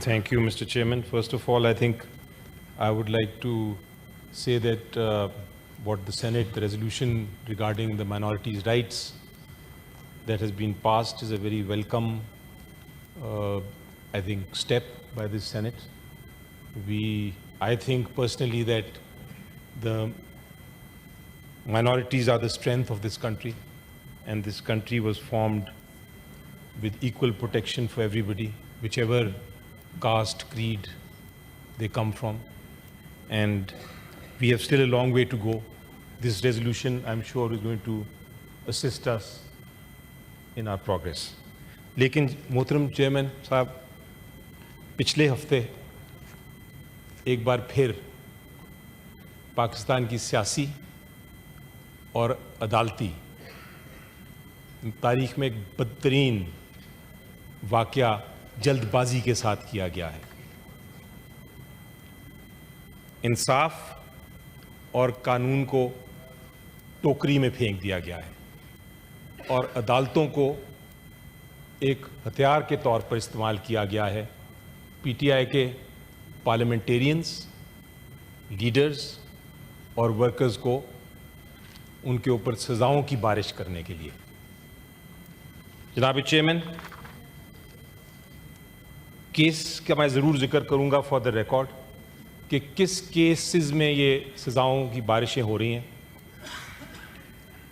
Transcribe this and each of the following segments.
Thank you, Mr. Chairman. First of all, I think I would like to say that what the Senate, the resolution regarding the minorities' rights that has been passed is a very welcome, I think, step by the Senate. I think personally that the minorities are the strength of this country, and this country was formed with equal protection for everybody, whichever caste, creed they come from. And we have still a long way to go. This resolution, I'm sure, is going to assist us in our progress. लेकिन मोहतरम chairman साहब, पिछले हफ्ते एक बार फिर पाकिस्तान की सियासी और अदालती तारीख में एक बदतरीन वाक़या जल्दबाजी के साथ किया गया है। इंसाफ और कानून को टोकरी में फेंक दिया गया है और अदालतों को एक हथियार के तौर पर इस्तेमाल किया गया है पीटीआई के पार्लियामेंटेरियंस, लीडर्स और वर्कर्स को उनके ऊपर सज़ाओं की बारिश करने के लिए। जनाब चेयरमैन, केस का मैं ज़रूर जिक्र करूंगा फॉर द रिकॉर्ड कि किस केसेस में ये सज़ाओं की बारिशें हो रही हैं।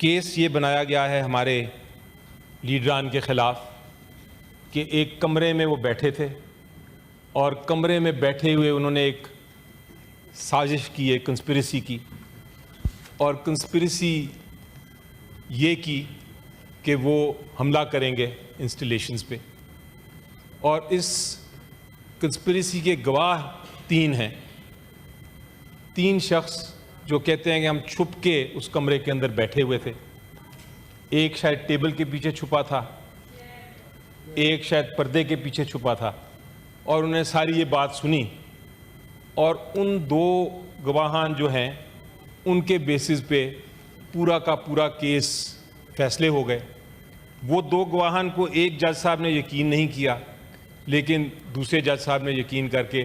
केस ये बनाया गया है हमारे लीडरान के ख़िलाफ़ कि एक कमरे में वो बैठे थे और कमरे में बैठे हुए उन्होंने एक साजिश की, एक कंस्पिरेसी की, और कंस्पिरेसी ये की कि वो हमला करेंगे इंस्टॉलेशंस पे। और इस कंस्पिरेसी के गवाह 3 हैं। 3 शख्स जो कहते हैं कि हम छुप के उस कमरे के अंदर बैठे हुए थे। एक शायद टेबल के पीछे छुपा था, एक शायद पर्दे के पीछे छुपा था, और उन्हें सारी ये बात सुनी और उन 2 गवाहान जो हैं उनके बेसिस पे पूरा का पूरा केस फैसले हो गए। वो 2 गवाहान को एक जज साहब ने यकीन नहीं किया, लेकिन दूसरे जज साहब ने यकीन करके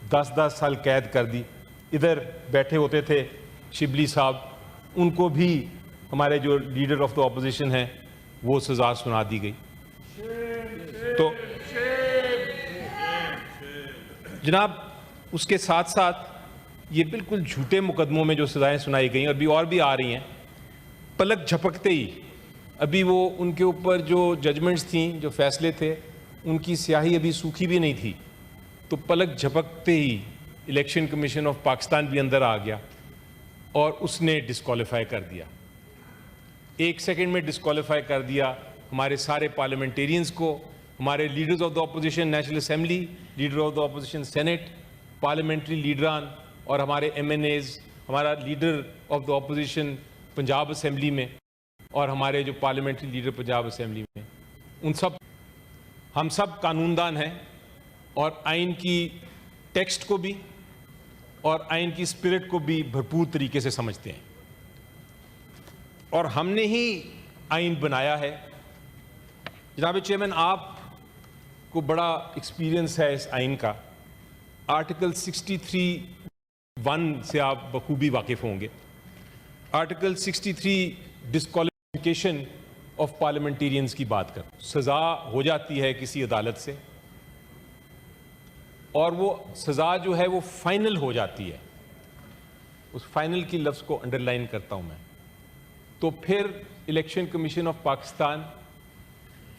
10-10 साल कैद कर दी। इधर बैठे होते थे शिबली साहब, उनको भी हमारे जो लीडर ऑफ द ऑपोजिशन हैं वो सज़ा सुना दी गई। तो जनाब, उसके साथ साथ ये बिल्कुल झूठे मुकदमों में जो सज़ाएं सुनाई गई अभी और भी आ रही हैं, पलक झपकते ही अभी वो उनके ऊपर जो जजमेंट्स थी, जो फैसले थे, उनकी स्याही अभी सूखी भी नहीं थी, तो पलक झपकते ही इलेक्शन कमीशन ऑफ पाकिस्तान भी अंदर आ गया और उसने डिस्क्वालीफाई कर दिया। 1 सेकंड में डिस्क्वालीफाई कर दिया हमारे सारे पार्लियामेंटेरियंस को, हमारे leaders of the opposition National Assembly, leader of the opposition Senate, parliamentary लीडरान और हमारे MNAs, हमारा leader of the opposition Punjab assembly में और हमारे जो पार्लियामेंट्री लीडर पंजाब असेंबली में, हम सब कानूनदान हैं और आइन की टेक्स्ट को भी और आइन की स्पिरिट को भी भरपूर तरीके से समझते हैं और हमने ही आइन बनाया है। जनाब चेयरमैन, आपको बड़ा एक्सपीरियंस है इस आइन का। आर्टिकल 63(1) से आप बखूबी वाकिफ होंगे। आर्टिकल 63 डिस्क्वालिफिकेशन ऑफ पार्लियामेंटेरियंस की बात कर, सज़ा हो जाती है किसी अदालत से और वो सज़ा जो है वो फाइनल हो जाती है। उस फाइनल की लफ्ज़ को अंडरलाइन करता हूं मैं। तो फिर इलेक्शन कमीशन ऑफ पाकिस्तान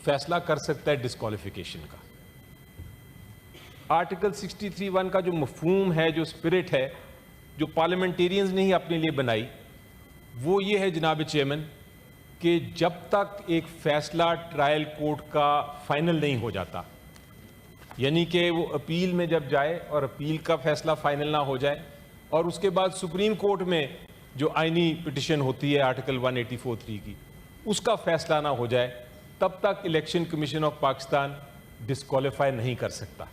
फैसला कर सकता है डिस्क्वालिफिकेशन का। आर्टिकल 63(1) का जो मफहूम है, जो स्पिरिट है, जो पार्लियामेंटेरियंस ने ही अपने लिए बनाई, वो ये है जनाब चेयरमैन कि जब तक एक फैसला ट्रायल कोर्ट का फाइनल नहीं हो जाता, यानी कि वो अपील में जब जाए और अपील का फैसला फाइनल ना हो जाए और उसके बाद सुप्रीम कोर्ट में जो आईनी पिटिशन होती है आर्टिकल 184(3) की, उसका फैसला ना हो जाए, तब तक election commission of Pakistan disqualify नहीं कर सकता।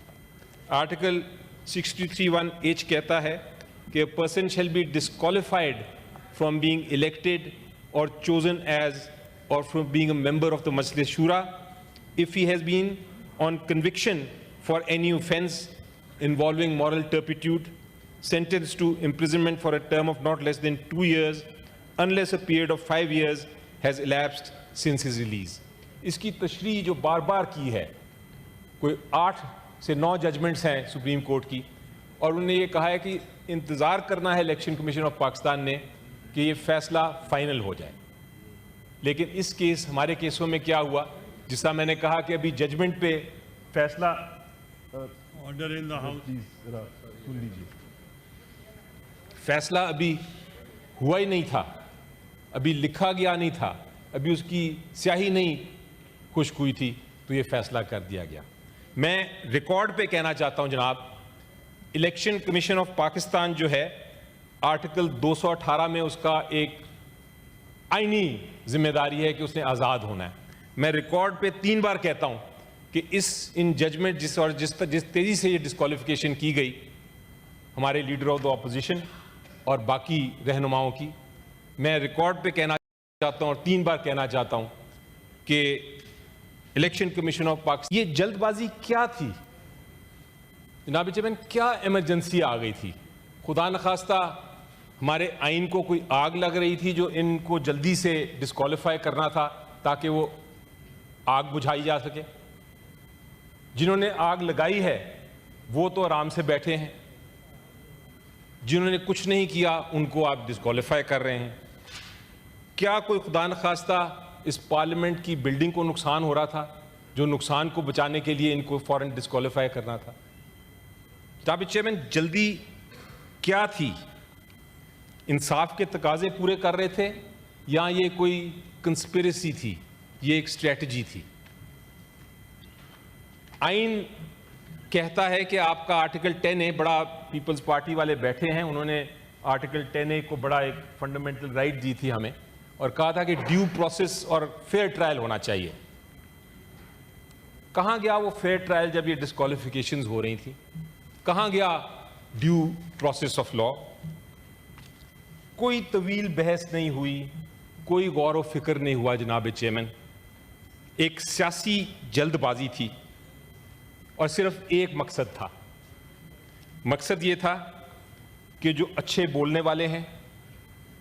आर्टिकल 63(1)H कहता है कि a person shall be disqualified from being elected or chosen as or from being a member of the Majlis Shura if he has been on conviction for any offence involving moral turpitude, sentenced to imprisonment for a term of not less than 2 years unless a period of 5 years has elapsed since his release. इसकी तशरीह जो बार बार की है, कोई 8 से 9 judgements हैं supreme court की, और उन्होंने ये कहा है कि इंतज़ार करना है इलेक्शन कमीशन ऑफ पाकिस्तान ने कि ये फैसला फाइनल हो जाए। लेकिन इस केस, हमारे केसों में क्या हुआ, जिसका मैंने कहा कि अभी जजमेंट पे फैसला, ऑर्डर इन द हाउस, सुन लीजिए, फैसला अभी हुआ ही नहीं था, अभी लिखा गया नहीं था, अभी उसकी स्याही नहीं खुश्क हुई थी, तो ये फैसला कर दिया गया। मैं रिकॉर्ड पे कहना चाहता हूं जनाब, इलेक्शन कमीशन ऑफ पाकिस्तान जो है, आर्टिकल 218 में उसका एक आईनी जिम्मेदारी है कि उसने आज़ाद होना है। मैं रिकॉर्ड पे 3 बार कहता हूं कि इन जजमेंट जिस तेजी से ये डिस्क्वालिफिकेशन की गई हमारे लीडर ऑफ द ऑपोजिशन और बाकी रहनुमाओं की, मैं रिकॉर्ड पे कहना चाहता हूं और 3 बार कहना चाहता हूं कि इलेक्शन कमीशन ऑफ पाकिस्तान, ये जल्दबाजी क्या थी जनाब चेयरमैन, क्या इमरजेंसी आ गई थी? खुदा न खास्ता हमारे आइन को कोई आग लग रही थी जो इनको जल्दी से डिस्क्वालीफाई करना था ताकि वो आग बुझाई जा सके? जिन्होंने आग लगाई है वो तो आराम से बैठे हैं, जिन्होंने कुछ नहीं किया उनको आप डिस्क्वालीफाई कर रहे हैं। क्या कोई खुदा न खास्ता इस पार्लियामेंट की बिल्डिंग को नुकसान हो रहा था, जो नुकसान को बचाने के लिए इनको फौरन डिस्क्वालीफाई करना था? जनाब चेयरमैन, जल्दी क्या थी? इंसाफ के तकाजे पूरे कर रहे थे या ये कोई कंस्पिरेसी थी, ये एक स्ट्रेटजी थी? आइन कहता है कि आपका आर्टिकल 10A, बड़ा पीपल्स पार्टी वाले बैठे हैं, उन्होंने आर्टिकल 10A को बड़ा एक फंडामेंटल राइट दी थी हमें और कहा था कि ड्यू प्रोसेस और फेयर ट्रायल होना चाहिए। कहां गया वो फेयर ट्रायल जब ये डिस्क्वालिफिकेशंस हो रही थी? कहां गया ड्यू प्रोसेस ऑफ लॉ? कोई तवील बहस नहीं हुई, कोई गौर व फिक्र नहीं हुआ जनाब चेयरमैन। एक सियासी जल्दबाजी थी और सिर्फ एक मकसद था। मकसद ये था कि जो अच्छे बोलने वाले हैं,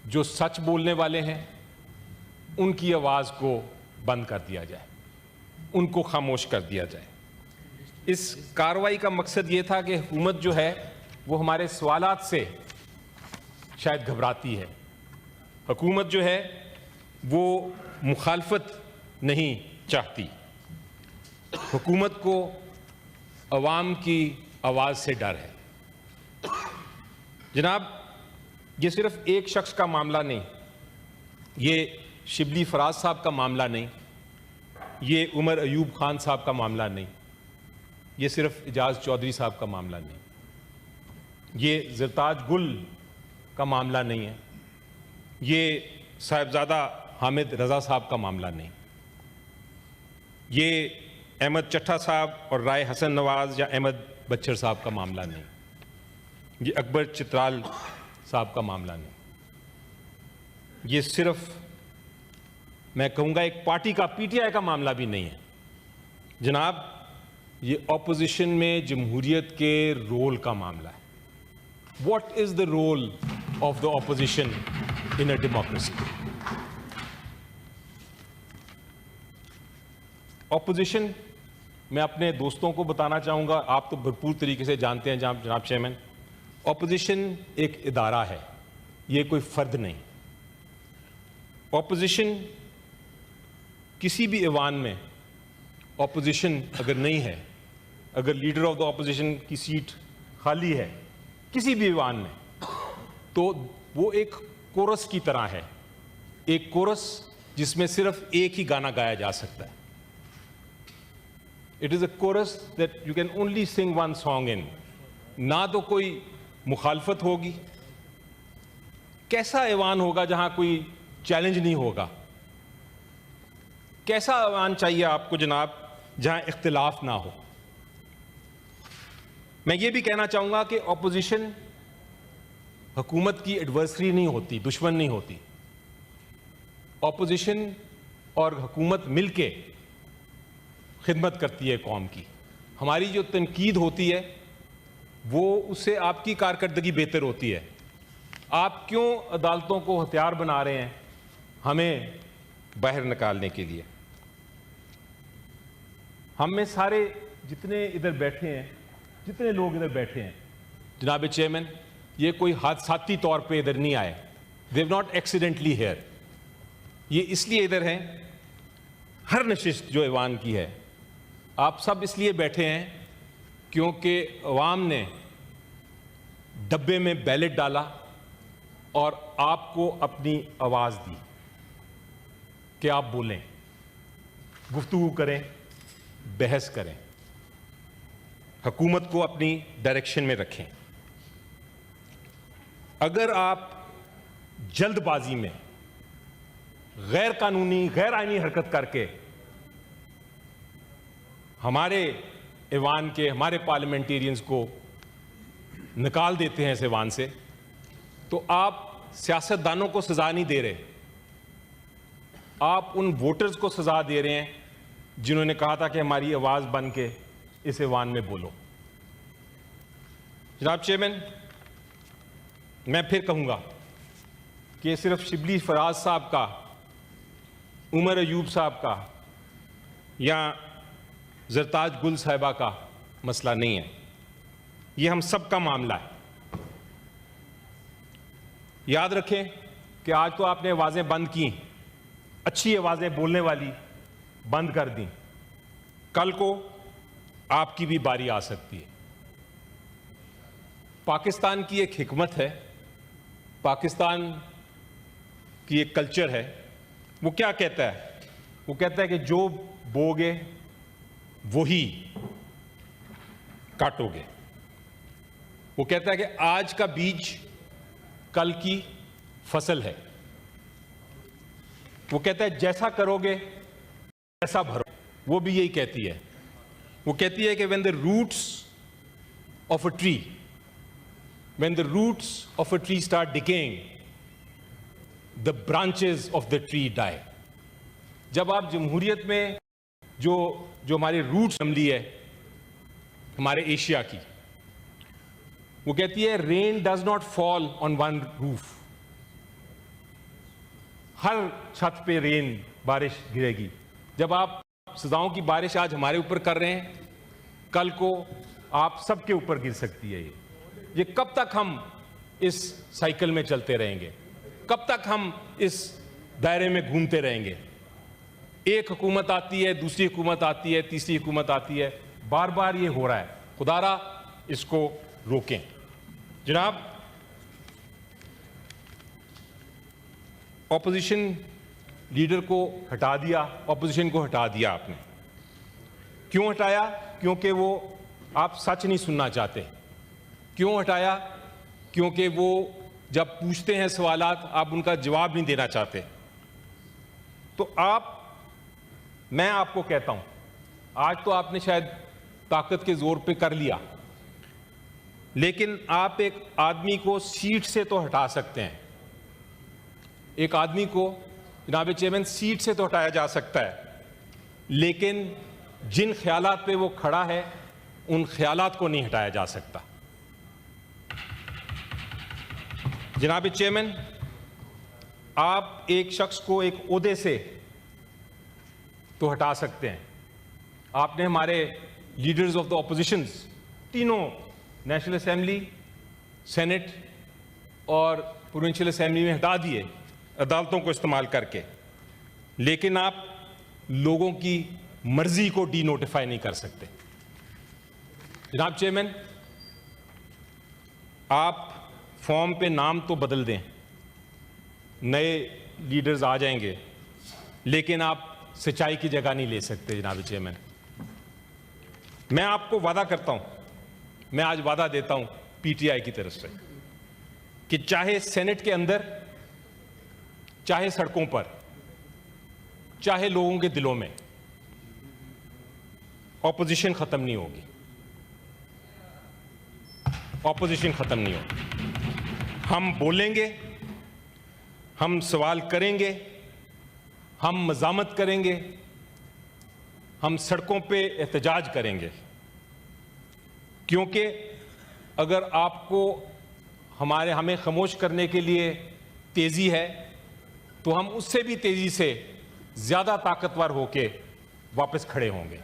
जो सच बोलने वाले हैं, उनकी आवाज़ को बंद कर दिया जाए, उनको खामोश कर दिया जाए। इस कार्रवाई का मकसद ये था कि हुकूमत जो है वो हमारे सवालात से शायद घबराती है। हुकूमत जो है वो मुखालफत नहीं चाहती। हुकूमत को अवाम की आवाज़ से डर है। जनाब, ये सिर्फ एक शख्स का मामला नहीं, ये शिबली फराज साहब का मामला नहीं, ये उमर अयूब खान साहब का मामला नहीं, ये सिर्फ इजाज़ चौधरी साहब का मामला नहीं, ये ज़रताज गुल का मामला नहीं है, ये साहिबजादा हामिद रज़ा साहब का मामला नहीं, ये अहमद चट्टा साहब और राय हसन नवाज या अहमद बच्चर साहब का मामला नहीं, ये अकबर चित्राल साहब का मामला नहीं, ये सिर्फ मैं कहूँगा एक पार्टी का, पीटीआई का मामला भी नहीं है। जनाब, ये ऑपोजिशन में जमहूरियत के रोल का मामला है। What is the role of the opposition in a democracy? Opposition, मैं अपने दोस्तों को बताना चाहूँगा, आप तो भरपूर तरीके से जानते हैं जनाब चेयरमैन, ऑपोजिशन एक इदारा है, ये कोई फर्द नहीं। ऑपोजिशन किसी भी ऐवान में ऑपोजिशन अगर नहीं है, अगर लीडर ऑफ द ऑपोजिशन की सीट खाली है किसी भी ऐवान में, तो वो एक कोरस की तरह है, एक कोरस जिसमें सिर्फ एक ही गाना गाया जा सकता है। It is a chorus that you can only sing one song in. ना तो कोई मुखालफत होगी, कैसा ऐवान होगा जहां कोई चैलेंज नहीं होगा? कैसा ऐवान चाहिए आपको जनाब जहां इख्तिलाफ ना हो? मैं ये भी कहना चाहूंगा कि ऑपोजिशन हुकूमत की एडवर्सरी नहीं होती, दुश्मन नहीं होती। ऑपोजिशन और हुकूमत मिलके खिदमत करती है कौम की। हमारी जो तनकीद होती है वो उससे आपकी कारकर्दगी बेहतर होती है। आप क्यों अदालतों को हथियार बना रहे हैं हमें बाहर निकालने के लिए? हम में सारे जितने इधर बैठे हैं, जितने लोग इधर बैठे हैं जनाब चेयरमैन, ये कोई हादसाती तौर पे इधर नहीं आए। They've not accidentally here. ये इसलिए इधर हैं, हर नशिस्त जो ऐवान की है आप सब इसलिए बैठे हैं क्योंकि अवाम ने डब्बे में बैलेट डाला और आपको अपनी आवाज़ दी कि आप बोलें, गुफ्तगू करें, बहस करें, हुकूमत को अपनी डायरेक्शन में रखें। अगर आप जल्दबाजी में गैर कानूनी, गैर आईनी हरकत करके हमारे ऐवान के, हमारे पार्लियामेंटेरियंस को निकाल देते हैं इस ऐवान से, तो आप सियासतदानों को सजा नहीं दे रहे, आप उन वोटर्स को सजा दे रहे हैं जिन्होंने कहा था कि हमारी आवाज़ बन के इस ऐवान में बोलो। जनाब चेयरमैन, मैं फिर कहूँगा कि सिर्फ शिबली फराज साहब का, उमर अयूब साहब का या जरताज गुल साहिबा का मसला नहीं है, ये हम सब का मामला है। याद रखें कि आज तो आपने आवाज़ें बंद की, अच्छी आवाज़ें बोलने वाली बंद कर दी, कल को आपकी भी बारी आ सकती है। पाकिस्तान की एक हिकमत है, पाकिस्तान की एक कल्चर है, वो क्या कहता है? वो कहता है कि जो बोगे वही काटोगे। वो कहता है कि आज का बीज कल की फसल है। वो कहता है जैसा करोगे वैसा भरो। वो भी यही कहती है। वो कहती है कि when the roots of a tree start decaying, the branches of the tree die. जब आप जमहूरियत में जो हमारे रूट्स अमली है हमारे एशिया की, वो कहती है rain does not fall on one roof. हर छत पे रेन, बारिश गिरेगी। जब आप सजाओं की बारिश आज हमारे ऊपर कर रहे हैं, कल को आप सबके ऊपर गिर सकती है। ये कब तक हम इस साइकिल में चलते रहेंगे? कब तक हम इस दायरे में घूमते रहेंगे? एक हुकूमत आती है, दूसरी हुकूमत आती है, तीसरी हुकूमत आती है, बार बार ये हो रहा है। खुदारा इसको रोकें। जनाब, ऑपोजिशन लीडर को हटा दिया, ऑपोजिशन को हटा दिया आपने। क्यों हटाया? क्योंकि वो आप सच नहीं सुनना चाहते। क्यों हटाया? क्योंकि वो जब पूछते हैं सवालात आप उनका जवाब नहीं देना चाहते। तो मैं आपको कहता हूं, आज तो आपने शायद ताकत के जोर पे कर लिया, लेकिन आप एक आदमी को सीट से तो हटा सकते हैं। एक आदमी को जनाब चेयरमैन सीट से तो हटाया जा सकता है, लेकिन जिन ख्यालात पे वो खड़ा है उन ख्यालात को नहीं हटाया जा सकता। जनाब चेयरमैन, आप एक शख्स को एक ओहदे से तो हटा सकते हैं। आपने हमारे लीडर्स ऑफ द ऑपोजिशंस तीनों, नेशनल असेंबली, सेनेट और प्रोविंशियल असेंबली में हटा दिए अदालतों को इस्तेमाल करके, लेकिन आप लोगों की मर्जी को डी नोटिफाई नहीं कर सकते। जनाब चेयरमैन, आप फॉर्म पे नाम तो बदल दें, नए लीडर्स आ जाएंगे, लेकिन आप सच्चाई की जगह नहीं ले सकते। जनाब चेयरमैन, मैं आपको वादा करता हूं, मैं आज वादा देता हूं पीटीआई की तरफ से कि चाहे सेनेट के अंदर, चाहे सड़कों पर, चाहे लोगों के दिलों में, ऑपोजिशन खत्म नहीं होगी। ऑपोजिशन खत्म नहीं होगी। हम बोलेंगे, हम सवाल करेंगे, हम मज़ामत करेंगे, हम सड़कों पे एहतजाज करेंगे, क्योंकि अगर आपको हमें खामोश करने के लिए तेज़ी है तो हम उससे भी तेज़ी से ज़्यादा ताकतवर होके वापस खड़े होंगे।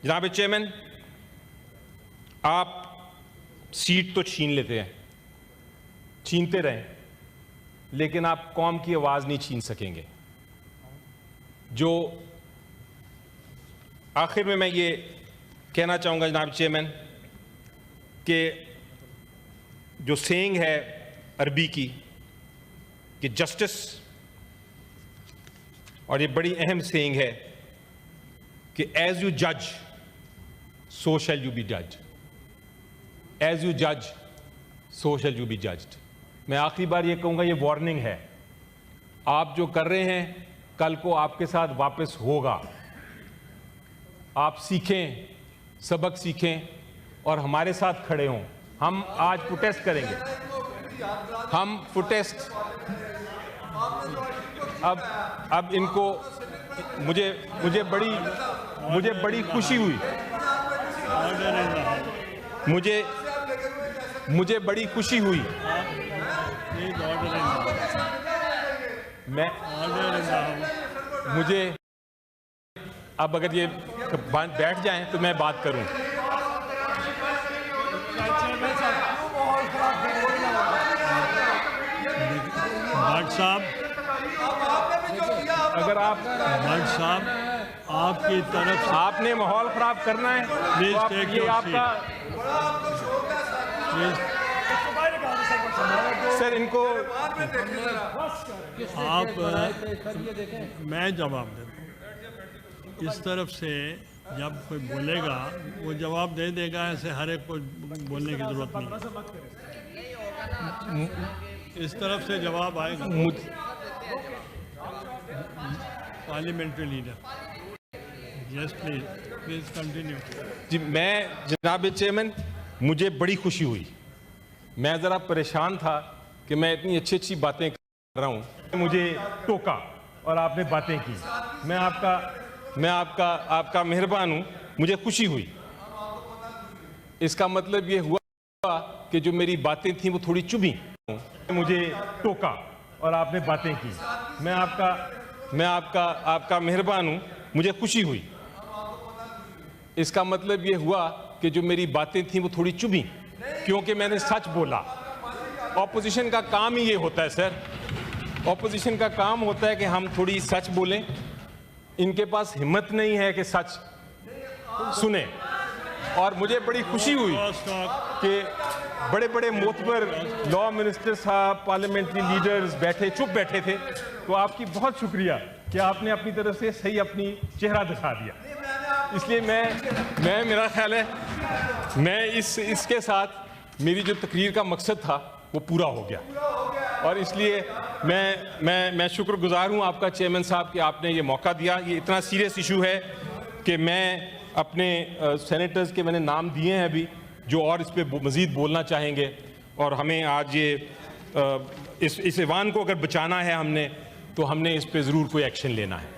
जनाब चेयरमैन, आप सीट तो छीन लेते हैं, छीनते रहें, लेकिन आप कौम की आवाज़ नहीं छीन सकेंगे। जो आखिर में मैं ये कहना चाहूँगा जनाब चेयरमैन कि जो सेइंग है अरबी की कि जस्टिस, और ये बड़ी अहम सेइंग है कि एज यू जज सो शैल यू बी जज, एज यू जज सो शैल यू बी जज्ड। मैं आखिरी बार ये कहूँगा, ये वार्निंग है। आप जो कर रहे हैं कल को आपके साथ वापस होगा। आप सीखें, सबक सीखें और हमारे साथ खड़े हों। हम आज प्रोटेस्ट करेंगे, हम प्रोटेस्ट अब इनको मुझे बड़ी खुशी हुई, मुझे बड़ी खुशी हुई। मुझे अब अगर ये बैठ जाएं तो मैं बात करूं। भट्ट साहब, अगर आप भट्ट साहब आपकी तरफ से आपने माहौल खराब करना है Please तो take ये your आपका सर इनको आप मैं जवाब देता हूँ। इस तरफ से जब कोई बोलेगा वो जवाब दे देगा, ऐसे हर एक को बोलने की जरूरत नहीं। इस तरफ से जवाब आएगा। Parliamentary leader, yes please, please continue. जी, मैं जनाब चेयरमैन, मुझे बड़ी खुशी हुई। मैं ज़रा परेशान था कि मैं इतनी अच्छी अच्छी बातें कर रहा हूँ, मुझे टोका और आपने बातें की। मैं आपका मेहरबान हूँ, मुझे खुशी हुई। इसका मतलब ये हुआ कि जो मेरी बातें थी वो थोड़ी चुभी। मुझे टोका और आपने बातें की। मैं आपका मेहरबान हूँ, मुझे खुशी हुई। इसका मतलब ये हुआ कि जो मेरी बातें थी वो थोड़ी चुभी, क्योंकि मैंने सच बोला। ऑपोजिशन का काम ही ये होता है सर, ऑपोजिशन का काम होता है कि हम थोड़ी सच बोलें। इनके पास हिम्मत नहीं है कि सच सुने। और मुझे बड़ी खुशी हुई कि बड़े बड़े मोतबर लॉ मिनिस्टर साहब, पार्लियामेंट्री लीडर्स चुप बैठे थे। तो आपकी बहुत शुक्रिया कि आपने अपनी तरफ से सही अपनी चेहरा दिखा दिया। इसलिए मैं मेरा ख्याल है मैं इसके साथ मेरी जो तकरीर का मकसद था वो पूरा हो गया। और इसलिए मैं शुक्रगुजार हूँ आपका चेयरमैन साहब कि आपने ये मौका दिया। ये इतना सीरियस इशू है कि मैं अपने सेनेटर्स के मैंने नाम दिए हैं अभी, जो और इस पर मज़ीद बोलना चाहेंगे। और हमें आज ये इस ईवान को अगर बचाना है हमने, तो हमने इस पर ज़रूर कोई एक्शन लेना है।